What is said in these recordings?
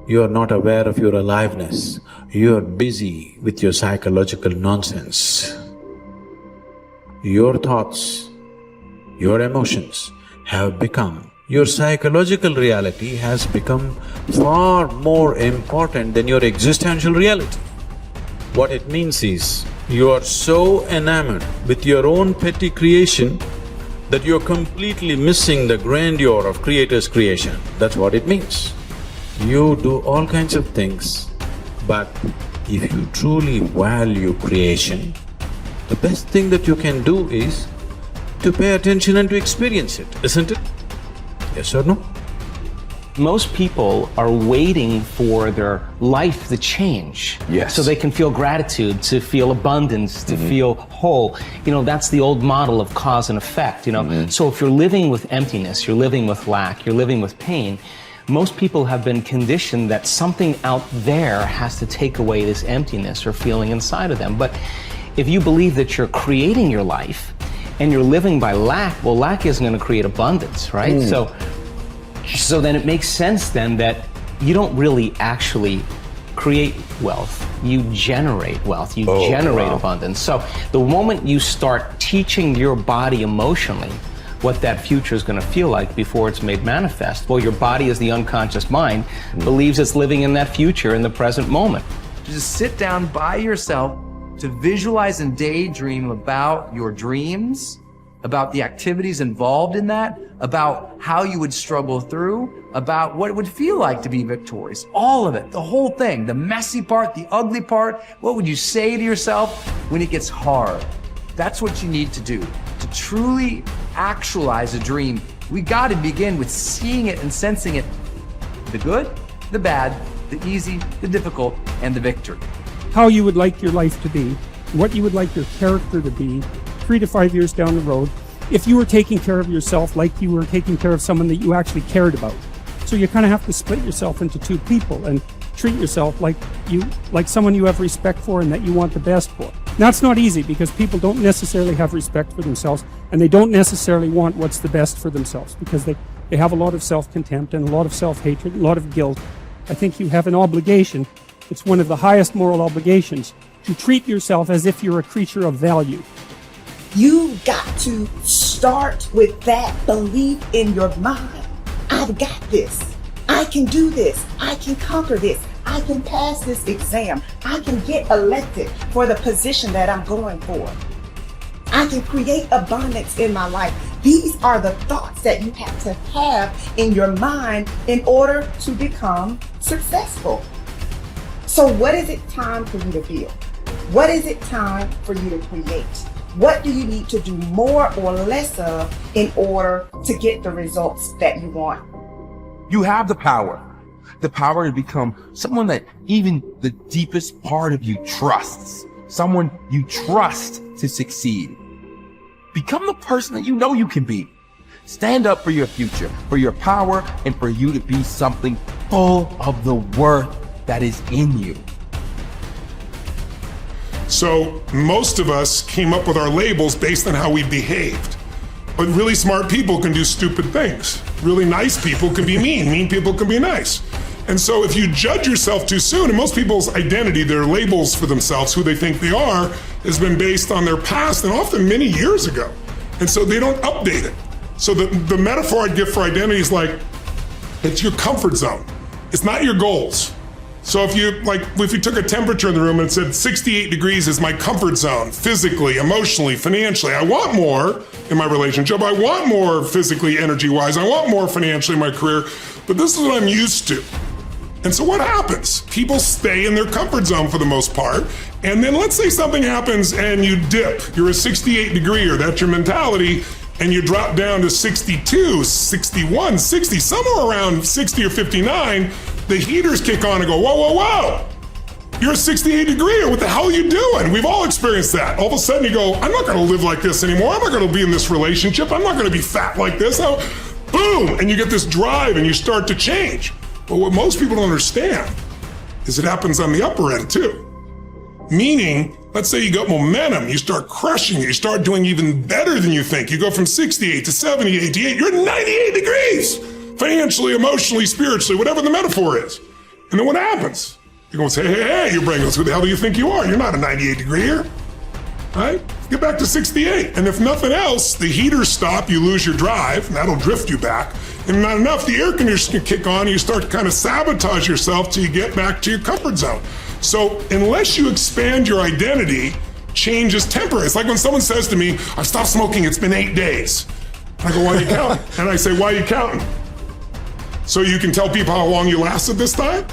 You're not aware of your aliveness. You're busy with your psychological nonsense. Your thoughts, your emotions have become, your psychological reality has become far more important than your existential reality. What it means is, you are so enamored with your own petty creation that you're completely missing the grandeur of Creator's creation. That's what it means. You do all kinds of things, but if you truly value creation, the best thing that you can do is to pay attention and to experience it, isn't it? Yes or no? Most people are waiting for their life to change. Yes. So they can feel gratitude, to feel abundance, to feel whole. You know, that's the old model of cause and effect, you know. So if you're living with emptiness, you're living with lack, you're living with pain, most people have been conditioned that something out there has to take away this emptiness or feeling inside of them. But if you believe that you're creating your life and you're living by lack, well, lack isn't going to create abundance, right? So then it makes sense then that you don't really actually create wealth, you generate wealth, you generate abundance. So the moment you start teaching your body emotionally what that future is going to feel like before it's made manifest, well, your body, as the unconscious mind, believes it's living in that future in the present moment. Just sit down by yourself to visualize and daydream about your dreams, about the activities involved in that, about how you would struggle through, about what it would feel like to be victorious. All of it, the whole thing, the messy part, the ugly part. What would you say to yourself when it gets hard? That's what you need to do. To truly actualize a dream, we got to begin with seeing it and sensing it. The good, the bad, the easy, the difficult, and the victory. How you would like your life to be, what you would like your character to be 3 to 5 years down the road, if you were taking care of yourself like you were taking care of someone that you actually cared about. So you kind of have to split yourself into two people and treat yourself like someone you have respect for and that you want the best for. That's not easy because people don't necessarily have respect for themselves and they don't necessarily want what's the best for themselves because they have a lot of self-contempt and a lot of self-hatred, a lot of guilt. I think you have an obligation, it's one of the highest moral obligations, to treat yourself as if you're a creature of value. You got to start with that belief in your mind. I've got this. I can do this. I can conquer this. I can pass this exam. I can get elected for the position that I'm going for. I can create abundance in my life. These are the thoughts that you have to have in your mind in order to become successful. So what is it time for you to feel? What is it time for you to create? What do you need to do more or less of in order to get the results that you want? You have the power to become someone that even the deepest part of you trusts, someone you trust to succeed. Become the person that you know you can be. Stand up for your future, for your power, and for you to be something full of the worth that is in you. So most of us came up with our labels based on how we behaved. But really smart people can do stupid things. Really nice people can be mean. Mean people can be nice. And so if you judge yourself too soon, and most people's identity, their labels for themselves, who they think they are, has been based on their past and often many years ago. And so they don't update it. So the metaphor I'd give for identity is like, it's your comfort zone. It's not your goals. So if you took a temperature in the room and said 68 degrees is my comfort zone, physically, emotionally, financially, I want more in my relationship, I want more physically, energy-wise, I want more financially in my career, but this is what I'm used to. And so what happens? People stay in their comfort zone for the most part, and then let's say something happens and you dip. You're a 68 degree, or that's your mentality, and you drop down to 62, 61, 60, somewhere around 60 or 59, the heaters kick on and go, whoa, whoa, whoa. You're a 68 degree, what the hell are you doing? We've all experienced that. All of a sudden you go, I'm not gonna live like this anymore. I'm not gonna be in this relationship. I'm not gonna be fat like this. Boom, and you get this drive and you start to change. But what most people don't understand is it happens on the upper end too. Meaning, let's say you got momentum, you start crushing it, you start doing even better than you think. You go from 68 to 70, 88, you're at 98 degrees. Financially, emotionally, spiritually, whatever the metaphor is. And then what happens? You're going to say, hey, your brain goes, who the hell do you think you are? You're not a 98 degree here. Right? Get back to 68. And if nothing else, the heaters stop, you lose your drive, and that'll drift you back. And not enough, the air conditioner can kick on, and you start to kind of sabotage yourself till you get back to your comfort zone. So unless you expand your identity, change is temporary. It's like when someone says to me, I've stopped smoking, it's been 8 days. I go, why are you counting? And I say, why are you counting? So you can tell people how long you lasted this time?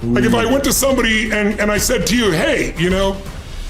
Like if I went to somebody and I said to you, hey, you know,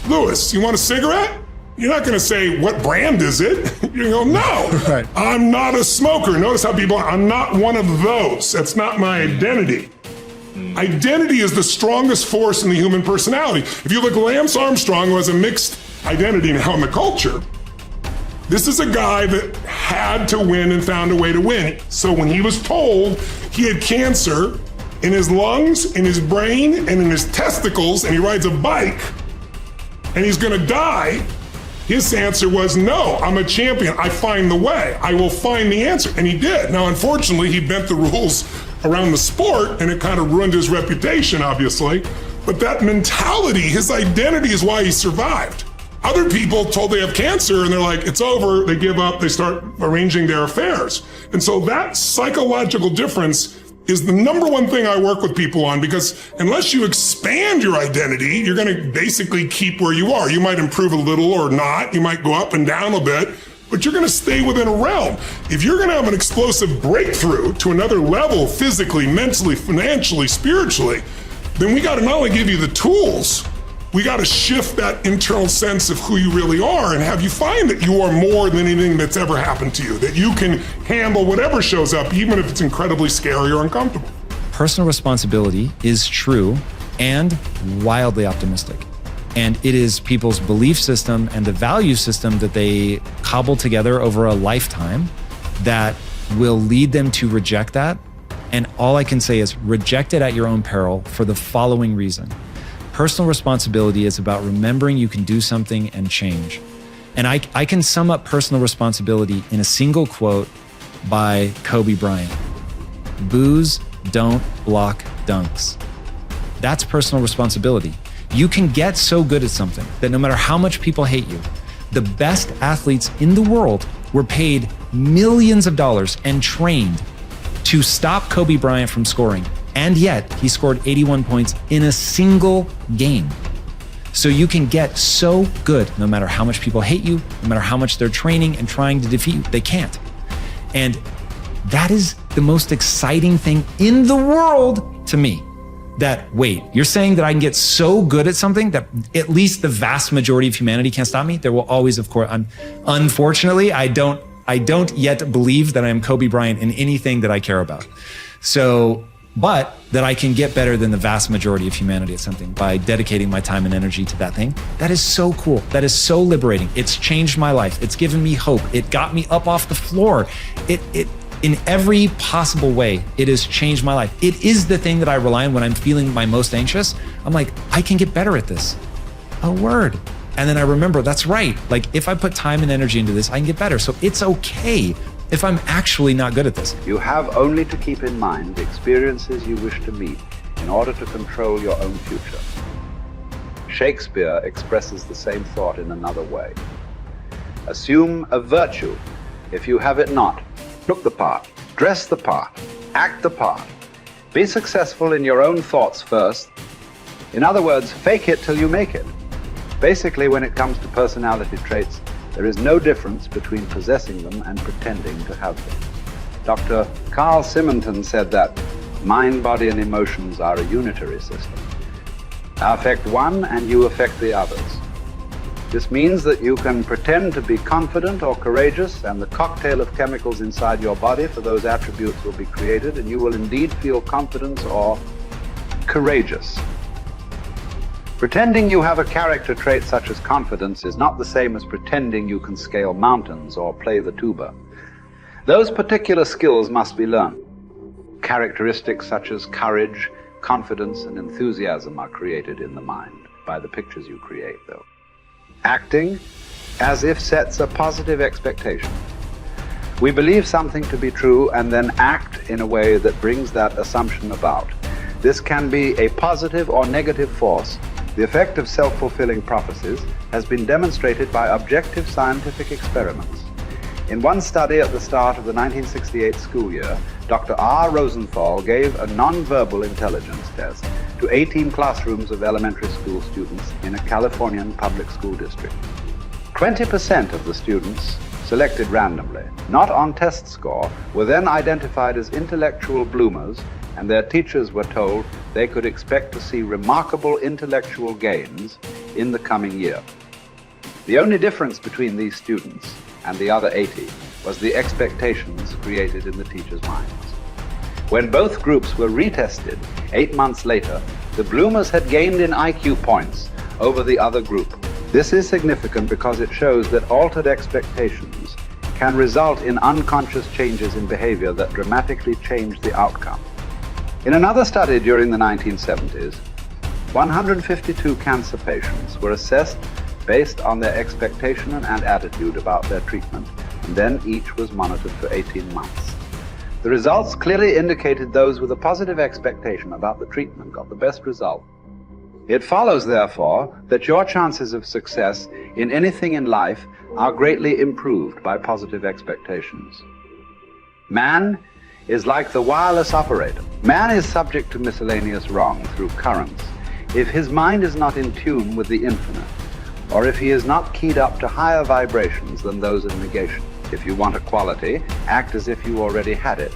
Louis, you want a cigarette? You're not going to say, what brand is it? You go, no, Right. I'm not a smoker. Notice how people, I'm not one of those. That's not my identity. Identity is the strongest force in the human personality. If you look at Lance Armstrong, who has a mixed identity now in the culture, this is a guy that had to win and found a way to win. So when he was told he had cancer in his lungs, in his brain, and in his testicles, and he rides a bike, and he's gonna die, his answer was, no, I'm a champion. I find the way. I will find the answer. And he did. Now, unfortunately, he bent the rules around the sport, and it kind of ruined his reputation, obviously. But that mentality, his identity is why he survived. Other people told they have cancer, and they're like, it's over, they give up, they start arranging their affairs. And so that psychological difference is the number one thing I work with people on, because unless you expand your identity, you're going to basically keep where you are. You might improve a little or not. You might go up and down a bit, but you're going to stay within a realm. If you're going to have an explosive breakthrough to another level, physically, mentally, financially, spiritually, then we got to not only give you the tools, we got to shift that internal sense of who you really are and have you find that you are more than anything that's ever happened to you, that you can handle whatever shows up, even if it's incredibly scary or uncomfortable. Personal responsibility is true and wildly optimistic. And it is people's belief system and the value system that they cobble together over a lifetime that will lead them to reject that. And all I can say is reject it at your own peril for the following reason. Personal responsibility is about remembering you can do something and change. And I can sum up personal responsibility in a single quote by Kobe Bryant. Boos don't block dunks. That's personal responsibility. You can get so good at something that no matter how much people hate you, the best athletes in the world were paid millions of dollars and trained to stop Kobe Bryant from scoring. And yet he scored 81 points in a single game. So you can get so good no matter how much people hate you, no matter how much they're training and trying to defeat you, they can't. And that is the most exciting thing in the world to me. That, wait, you're saying that I can get so good at something that at least the vast majority of humanity can't stop me? There will always, of course, unfortunately, I don't yet believe that I am Kobe Bryant in anything that I care about. So, but that I can get better than the vast majority of humanity at something by dedicating my time and energy to that thing. That is so cool. That is so liberating. It's changed my life. It's given me hope. It got me up off the floor. It in every possible way, it has changed my life. It is the thing that I rely on when I'm feeling my most anxious. I'm like, I can get better at this. A word. And then I remember, that's right. Like if I put time and energy into this, I can get better. So it's okay if I'm actually not good at this. You have only to keep in mind the experiences you wish to meet in order to control your own future. Shakespeare expresses the same thought in another way. Assume a virtue if you have it not. Look the part, dress the part, act the part. Be successful in your own thoughts first. In other words, fake it till you make it. Basically, when it comes to personality traits, there is no difference between possessing them and pretending to have them. Dr. Carl Simonton said that mind, body, and emotions are a unitary system. I affect one and you affect the others. This means that you can pretend to be confident or courageous, and the cocktail of chemicals inside your body for those attributes will be created, and you will indeed feel confidence or courageous. Pretending you have a character trait such as confidence is not the same as pretending you can scale mountains or play the tuba. Those particular skills must be learned. Characteristics such as courage, confidence, and enthusiasm are created in the mind by the pictures you create, though. Acting as if sets a positive expectation. We believe something to be true and then act in a way that brings that assumption about. This can be a positive or negative force. The effect of self-fulfilling prophecies has been demonstrated by objective scientific experiments. In one study at the start of the 1968 school year, Dr. R. Rosenthal gave a non-verbal intelligence test to 18 classrooms of elementary school students in a Californian public school district. 20% of the students selected randomly, not on test score, were then identified as intellectual bloomers, and their teachers were told they could expect to see remarkable intellectual gains in the coming year. The only difference between these students and the other 80 was the expectations created in the teachers' minds. When both groups were retested 8 months later, the bloomers had gained in IQ points over the other group. This is significant because it shows that altered expectations can result in unconscious changes in behavior that dramatically change the outcome. In another study during the 1970s, 152 cancer patients were assessed based on their expectation and attitude about their treatment, and then each was monitored for 18 months. The results clearly indicated those with a positive expectation about the treatment got the best result. It follows, therefore, that your chances of success in anything in life are greatly improved by positive expectations. Man is like the wireless operator. Man is subject to miscellaneous wrong through currents if his mind is not in tune with the infinite, or if he is not keyed up to higher vibrations than those of negation. If you want a quality, act as if you already had it.